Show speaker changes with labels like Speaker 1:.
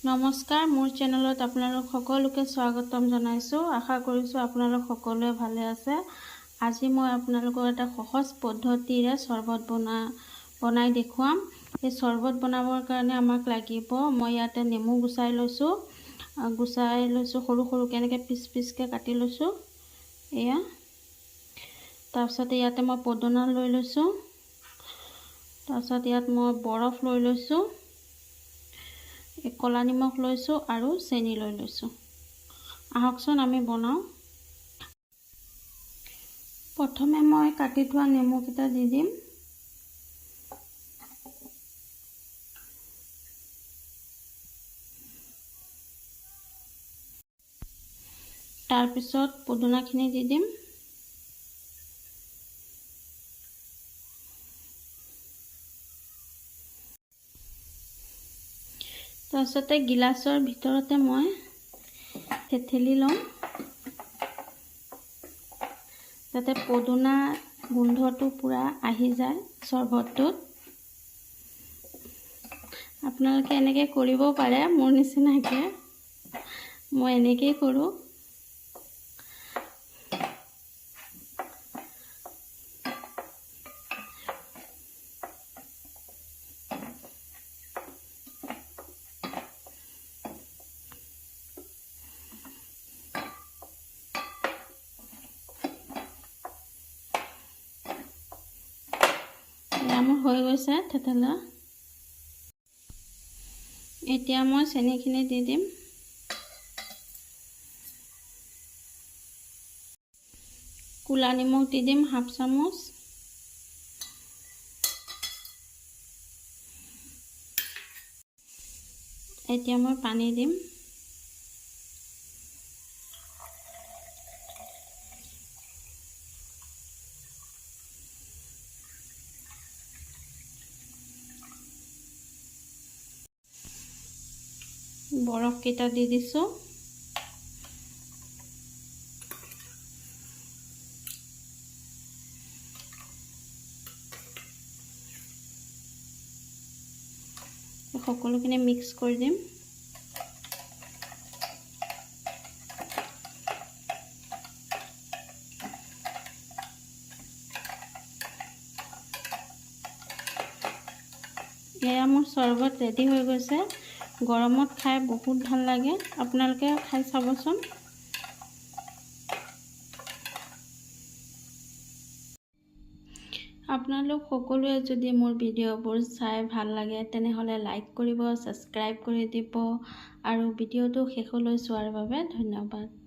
Speaker 1: নমস্কাৰ, মোৰ চেনেলত আপোনালোক সকলোকে স্বাগতম জনাইছোঁ। আশা কৰিছোঁ আপোনালোক সকলোৱে ভালে আছে। আজি মই আপোনালোকক এটা সহজ পদ্ধতিৰে চৰ্বত বনাই দেখুৱাম। এই চৰ্বত বনাবৰ কাৰণে আমাক লাগিব, মই ইয়াতে নেমু গুচাই লৈছোঁ, সৰু সৰুকৈ এনেকৈ পিচ পিচকৈ কাটি লৈছোঁ। এয়া তাৰপিছতে ইয়াতে মই পদুনা লৈ লৈছোঁ। তাৰপিছত ইয়াত মই বৰফ লৈ লৈছোঁ, কলা নিমখ লৈছোঁ আৰু চেনি লৈ লৈছোঁ। আহকচোন আমি বনাওঁ। প্ৰথমে মই কাটি থোৱা নেমুকেইটা দি দিম। তাৰপিছত পদুনাখিনি দি দিম। তাৰপিছতে গিলাচৰ ভিতৰতে মই থেঠেলি লওঁ, যাতে পদুনা গোন্ধটো পূৰা আহি যায় চৰ্বতটোত। আপোনালোকে এনেকৈ কৰিব পাৰে, মোৰ নিচিনাকৈ। মই এনেকৈয়ে কৰোঁ। মোৰ হৈ গৈছে থেতেলা। এতিয়া মই চেনিখিনি দি দিম। ক'লা নিমখ দি দিম ½ চামুচ। এতিয়া মই পানী দিম। বৰফকেইটা দি দিছোঁ। সকলোখিনি মিক্স কৰি দিম। এয়া মোৰ চৰ্বত ৰেডি হৈ গৈছে। গৰমত খাই বহুত ভাল লাগে, আপোনালোকে খাই চাবচোন। আপোনালোক সকলোৱে যদি মোৰ ভিডিঅ'বোৰ চাই ভাল লাগে তেনেহ'লে লাইক কৰিব, ছাবস্ক্ৰাইব কৰি দিব আৰু ভিডিঅ'টো শেষলৈ চোৱাৰ বাবে ধন্যবাদ।